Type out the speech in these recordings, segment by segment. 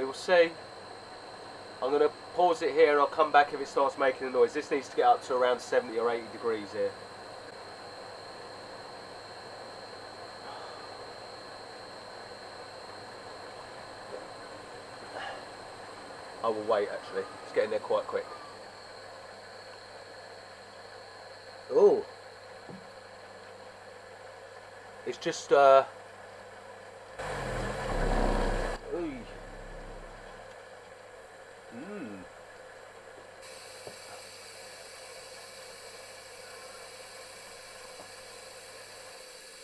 We will see. I'm going to pause it here and I'll come back if it starts making a noise. This needs to get up to around 70 or 80 degrees here. I will wait actually, it's getting there quite quick. Oh, it's just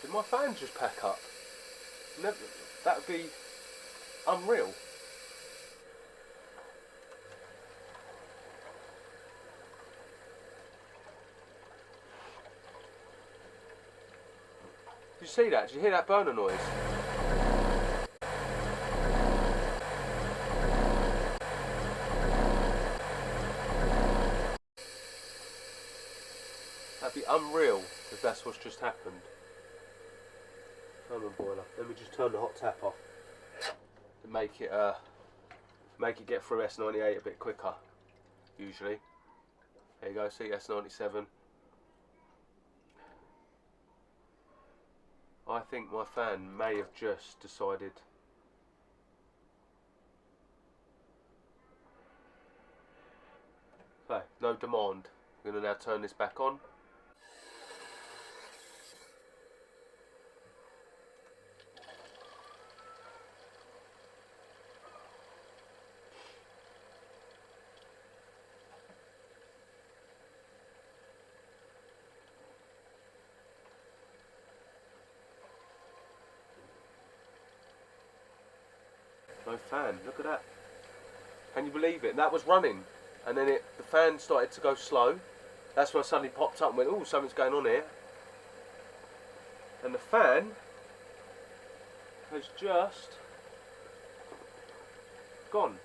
Did my fan just pack up? Never, that would be unreal. Did you see that? Did you hear that burner noise? That'd be unreal if that's what's just happened. Turn on boiler. Let me just turn the hot tap off to make it get through S98 a bit quicker. Usually. There you go. See S97. I think my fan may have just decided. Okay, no demand. I'm going to now turn this back on. No fan, look at that. Can you believe it? And that was running. And then the fan started to go slow. That's when I suddenly popped up and went, oh, something's going on here. And the fan has just gone.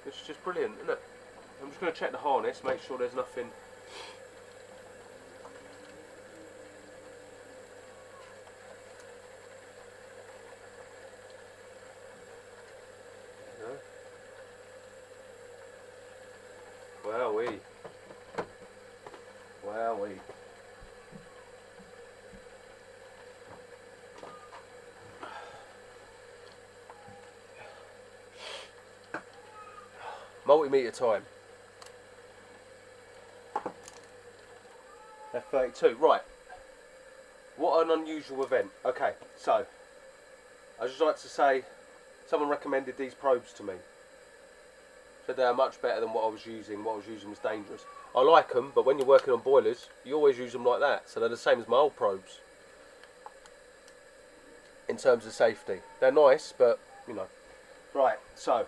It's just brilliant, isn't it? I'm just going to check the harness, make sure there's nothing. Wowee. Wowee. Multimeter time. F32. Right. What an unusual event. Okay, so I'd just like to say someone recommended these probes to me. Said they are much better than what I was using. What I was using was dangerous. I like them, but when you're working on boilers, you always use them like that. So they're the same as my old probes. In terms of safety. They're nice, but, you know. Right, so,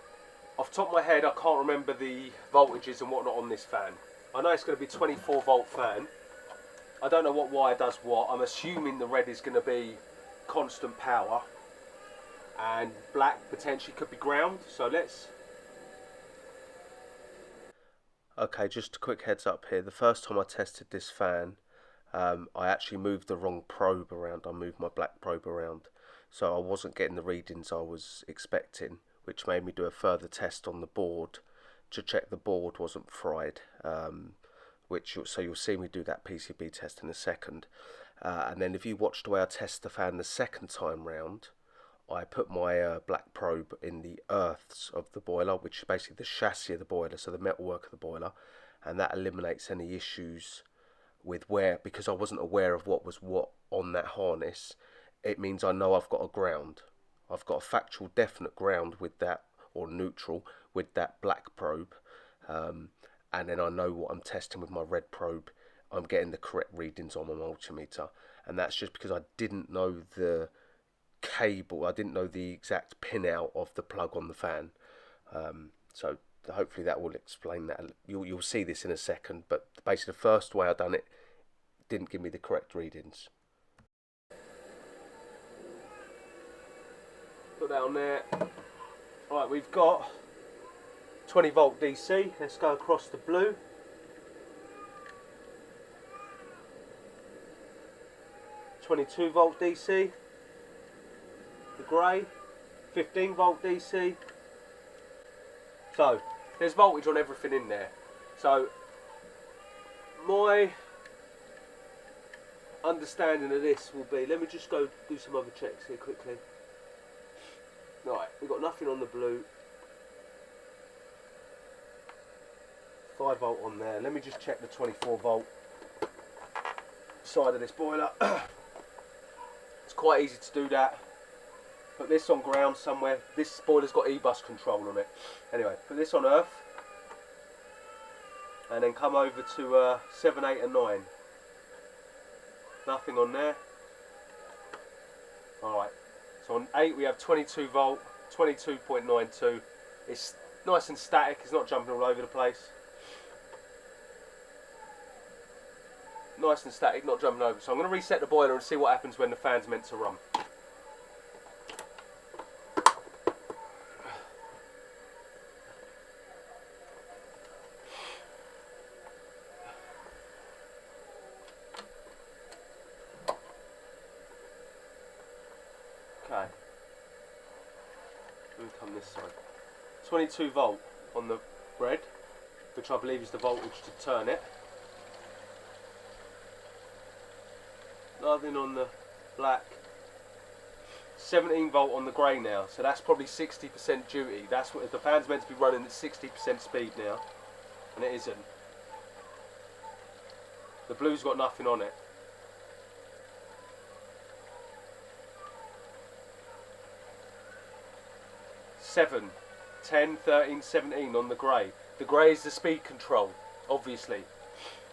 off the top of my head, I can't remember the voltages and whatnot on this fan. I know it's going to be a 24 volt fan. I don't know what wire does what. I'm assuming the red is going to be constant power. And black potentially could be ground. So let's... Okay, just a quick heads up here. The first time I tested this fan, I actually moved the wrong probe around. I moved my black probe around. So I wasn't getting the readings I was expecting, which made me do a further test on the board to check the board wasn't fried. So you'll see me do that PCB test in a second. And then if you watch the way I test the fan the second time round, I put my black probe in the earths of the boiler, which is basically the chassis of the boiler, so the metalwork of the boiler, and that eliminates any issues with because I wasn't aware of what was what on that harness. It means I know I've got a ground. I've got a factual definite ground with that, or neutral, with that black probe, and then I know what I'm testing with my red probe. I'm getting the correct readings on my multimeter, and that's just because I didn't know the cable. I didn't know the exact pin out of the plug on the fan, so hopefully that will explain that. You'll see this in a second, but basically the first way I done it didn't give me the correct readings. Put that on there. Right, we've got 20 volt DC. Let's go across the blue. 22 volt DC. The grey, 15 volt DC. So there's voltage on everything in there. So my understanding of this will be, let me just go do some other checks here quickly. Right, we've got nothing on the blue. 5 volt on there. Let me just check the 24 volt side of this boiler. It's quite easy to do that. Put this on ground somewhere. This boiler's got E-bus control on it. Anyway, put this on earth. And then come over to 7, 8 and 9. Nothing on there. Alright, so on 8 we have 22 volt, 22.92. It's nice and static, it's not jumping all over the place. Nice and static, not jumping over. So I'm going to reset the boiler and see what happens when the fan's meant to run. Okay. Let me come this side. 22 volt on the red, which I believe is the voltage to turn it. Nothing on the black. 17 volt on the grey now, so that's probably 60% duty. That's what, if the fan's meant to be running at 60% speed now, and it isn't. The blue's got nothing on it. Seven, 10, 13, 17 on the grey. The grey is the speed control, obviously,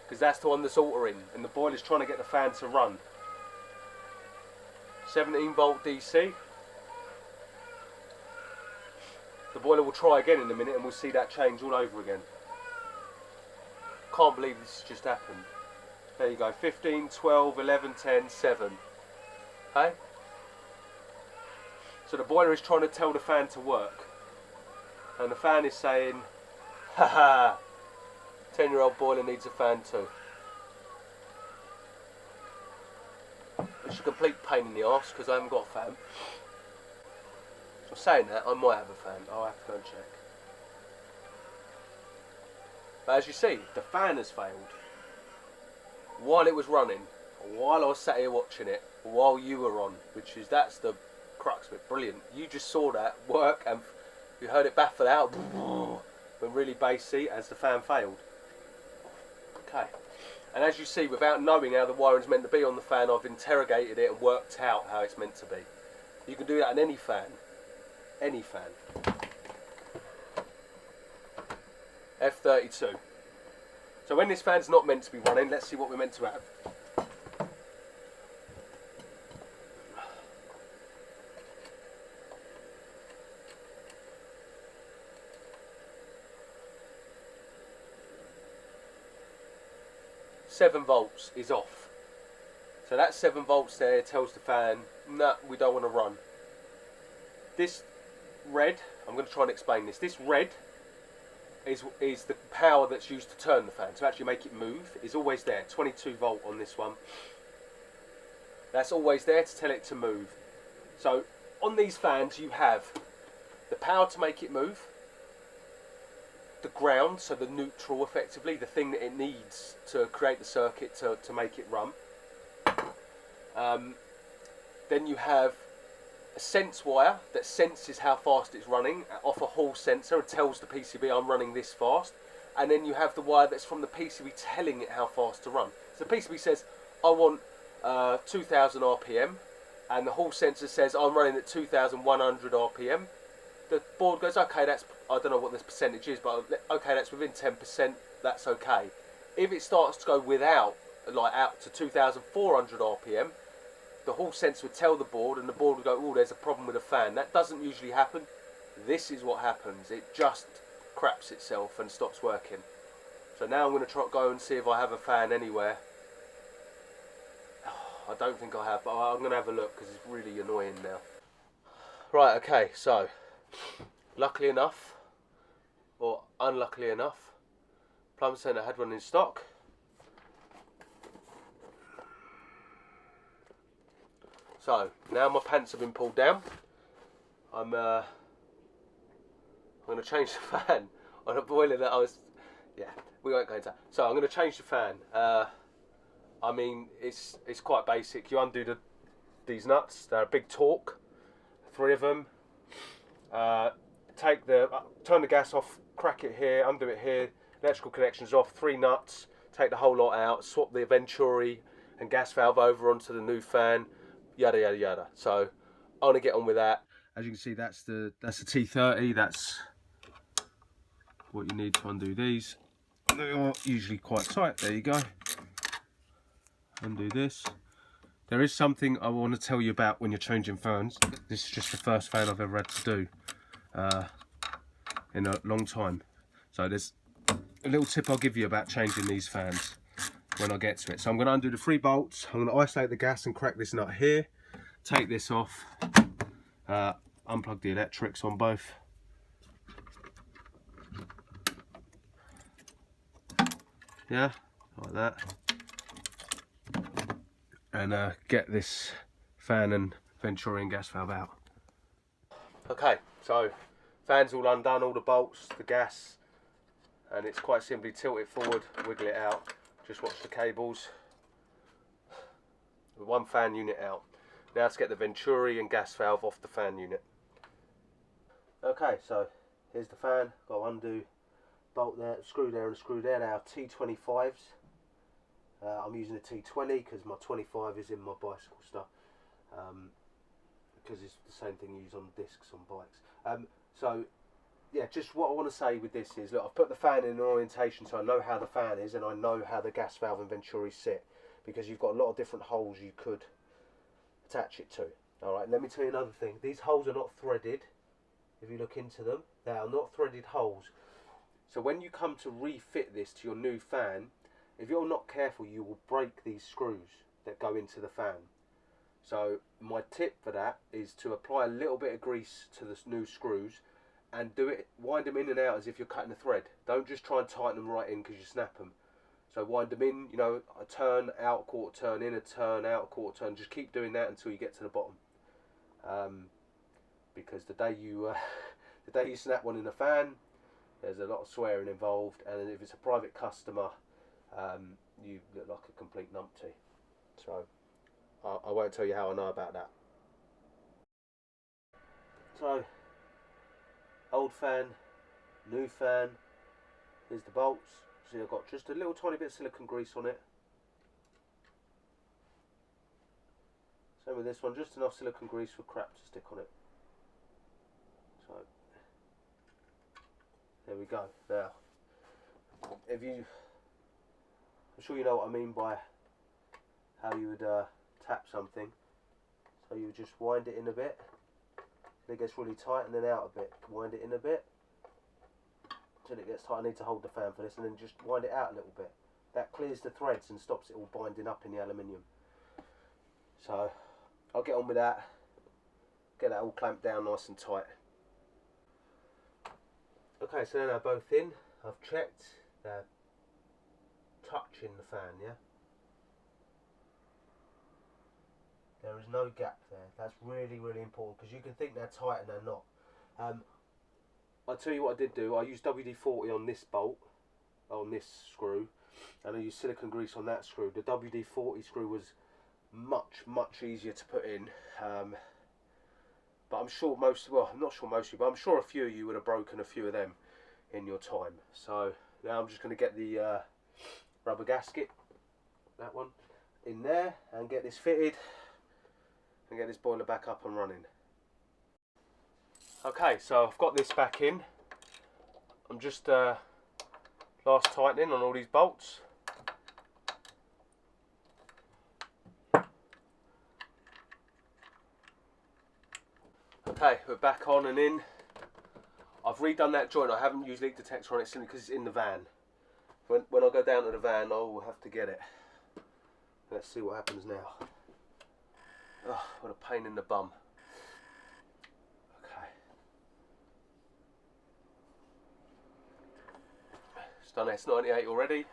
because that's the one that's altering, and the boiler's trying to get the fan to run. 17 volt DC. The boiler will try again in a minute and we'll see that change all over again. Can't believe this has just happened. There you go, 15, 12, 11, 10, 7. Okay? So the boiler is trying to tell the fan to work. And the fan is saying, haha, 10-year-old boiler needs a fan too. It's a complete pain in the arse because I haven't got a fan. So saying that, I might have a fan. I'll have to go and check. But as you see, the fan has failed. While it was running, while I was sat here watching it, while you were on, that's the crux of it. Brilliant. You just saw that work and you heard it baffle out, but really bassy as the fan failed. Okay. And as you see, without knowing how the wiring's meant to be on the fan, I've interrogated it and worked out how it's meant to be. You can do that on any fan. Any fan. F32. So when this fan's not meant to be running, let's see what we're meant to have. Seven volts is off. So that 7 volts there tells the fan, no, we don't want to run. This red, I'm going to try and explain this. This red is the power that's used to turn the fan, to actually make it move, is always there. 22 volt on this one. That's always there to tell it to move. So on these fans you have the power to make it move, the ground, so the neutral effectively, the thing that it needs to create the circuit to make it run. Then you have a sense wire that senses how fast it's running off a hall sensor and tells the PCB I'm running this fast. And then you have the wire that's from the PCB telling it how fast to run. So the PCB says I want 2000 RPM and the hall sensor says I'm running at 2100 RPM. The board goes, okay, that's, I don't know what this percentage is, but okay, that's within 10%, that's okay. If it starts to go without, like out to 2400 RPM, the hall sensor would tell the board and the board would go, oh, there's a problem with the fan. That doesn't usually happen. This is what happens. It just craps itself and stops working. So now I'm going to go and see if I have a fan anywhere. I don't think I have, but I'm going to have a look because it's really annoying now. Right, okay, so luckily enough, or unluckily enough, Plumber Centre had one in stock. So now my pants have been pulled down. I'm going to change the fan on a boiler that I was. Yeah, we won't go into that. So I'm going to change the fan. I mean, it's quite basic. You undo these nuts. They're a big torque. 3 of them. Turn the gas off. Crack it here. Undo it here. Electrical connections off. 3 nuts. Take the whole lot out. Swap the Venturi and gas valve over onto the new fan. Yada yada yada. So I want to get on with that. As you can see, that's the T30. That's what you need to undo these. They are usually quite tight. There you go. Undo this. There is something I want to tell you about when you're changing fans. This is just the first fan I've ever had to do in a long time. So there's a little tip I'll give you about changing these fans when I get to it. So I'm going to undo the 3 bolts. I'm going to isolate the gas and crack this nut here. Take this off. Unplug the electrics on both. Yeah, like that. And get this fan and Venturi and gas valve out. Okay, so fan's all undone, all the bolts, the gas, and it's quite simply tilt it forward, wiggle it out, just watch the cables. 1 fan unit out. Now let's get the Venturi and gas valve off the fan unit. Okay, so here's the fan. Got to undo bolt there, screw there and screw there. They are T25s. I'm using a T20 because my 25 is in my bicycle stuff. Because it's the same thing you use on discs on bikes. So yeah, just what I want to say with this is, look, I've put the fan in an orientation so I know how the fan is and I know how the gas valve and Venturi sit, because you've got a lot of different holes you could attach it to. Alright, let me tell you another thing. These holes are not threaded. If you look into them, they are not threaded holes. So when you come to refit this to your new fan, if you're not careful, you will break these screws that go into the fan. So my tip for that is to apply a little bit of grease to the new screws and wind them in and out as if you're cutting a thread. Don't just try and tighten them right in because you snap them. So wind them in, you know, a turn, out, a quarter turn, in a turn, out, a quarter turn. Just keep doing that until you get to the bottom. Because the day you snap one in a fan, there's a lot of swearing involved, and if it's a private customer, you look like a complete numpty. So I won't tell you how I know about that. So old fan, new fan. Here's the bolts. See, I've got just a little tiny bit of silicone grease on it. Same with this one, just enough silicone grease for crap to stick on it. So there we go. Now, I'm sure you know what I mean by how you would tap something. So you would just wind it in a bit, then it gets really tight, and then out a bit. Wind it in a bit until it gets tight. I need to hold the fan for this, and then just wind it out a little bit. That clears the threads and stops it all binding up in the aluminium. So I'll get on with that. Get that all clamped down nice and tight. Okay, so now they're both in. I've checked. They're touching the fan, yeah? There is no gap there. That's really, really important, because you can think they're tight and they're not. I'll tell you what I did do. I used WD-40 on this bolt, on this screw, and I used silicone grease on that screw. The WD-40 screw was much easier to put in. But I'm sure I'm not sure most of you, but I'm sure a few of you would have broken a few of them in your time. So now I'm just going to get the rubber gasket, that one, in there, and get this fitted and get this boiler back up and running. Okay, so I've got this back in. I'm just last tightening on all these bolts. Okay, we're back on and in. I've redone that joint. I haven't used leak detector on it simply because it's in the van. When I go down to the van, I will have to get it. Let's see what happens now. Oh, what a pain in the bum. Okay. It's done S98 already.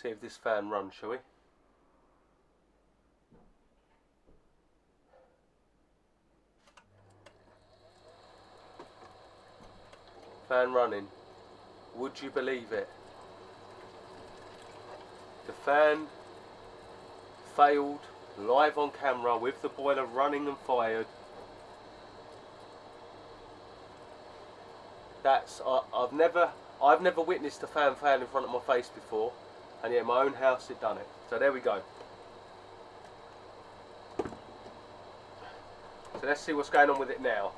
See if this fan runs, shall we? Fan running. Would you believe it? The fan failed live on camera with the boiler running and fired. That's I've never witnessed a fan fail in front of my face before, and yet in my own house it done it. So there we go. So let's see what's going on with it now.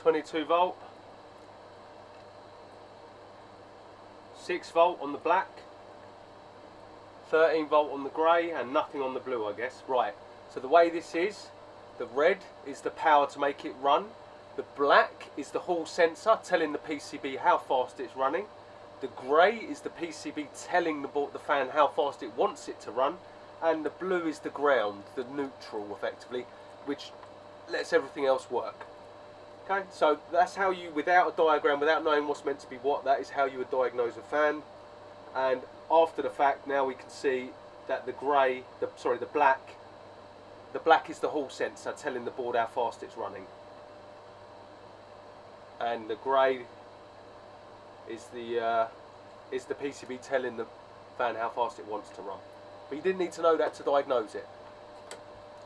.22 volt, 6 volt on the black, 13 volt on the grey, and nothing on the blue, I guess. Right, so the way this is, the red is the power to make it run, the black is the hall sensor telling the PCB how fast it's running, the grey is the PCB telling the fan how fast it wants it to run, and the blue is the ground, the neutral effectively, which lets everything else work. Okay, so that's how you, without a diagram, without knowing what's meant to be what, that is how you would diagnose a fan. And after the fact, now we can see that the grey, the black is the hall sensor telling the board how fast it's running, and the grey is the PCB telling the fan how fast it wants to run. But you didn't need to know that to diagnose it.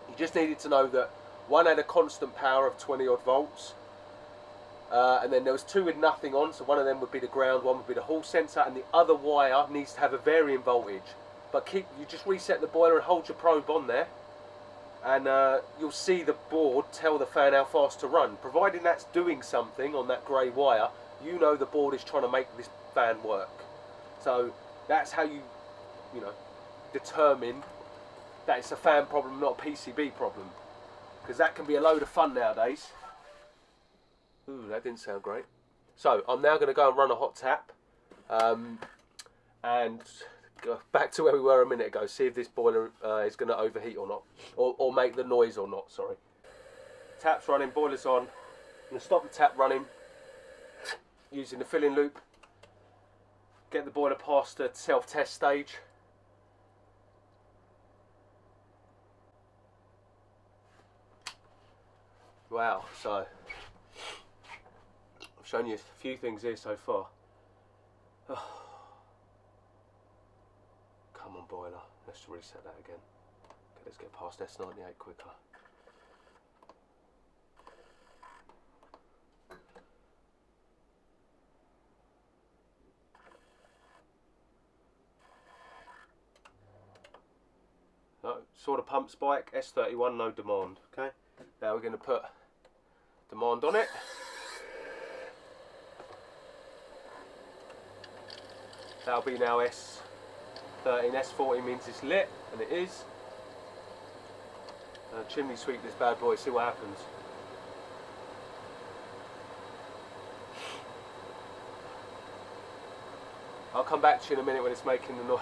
You just needed to know that one had a constant power of 20 odd volts. And then there was two with nothing on, so one of them would be the ground, one would be the hall sensor, and the other wire needs to have a varying voltage. But you just reset the boiler and hold your probe on there, and you'll see the board tell the fan how fast to run. Providing that's doing something on that grey wire, you know the board is trying to make this fan work. So that's how you determine that it's a fan problem, not a PCB problem, because that can be a load of fun nowadays. Ooh, that didn't sound great. So I'm now going to go and run a hot tap, and go back to where we were a minute ago. See if this boiler is going to overheat or not, or make the noise or not. Sorry. Tap's running, boiler's on. I'm going to stop the tap running using the filling loop. Get the boiler past the self-test stage. Wow. So I've shown you a few things here so far. Oh. Come on, boiler. Let's reset that again. Okay, let's get past S98 quicker. No, saw the pump spike, S31, no demand. Okay, now we're going to put demand on it. That'll be now S13, S40 means it's lit, and it is. Chimney sweep this bad boy, see what happens. I'll come back to you in a minute when it's making the noise.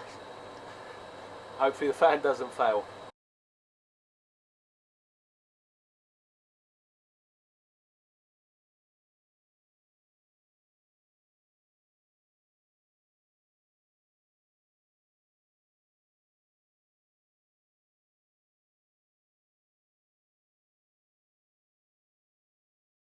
Hopefully the fan doesn't fail.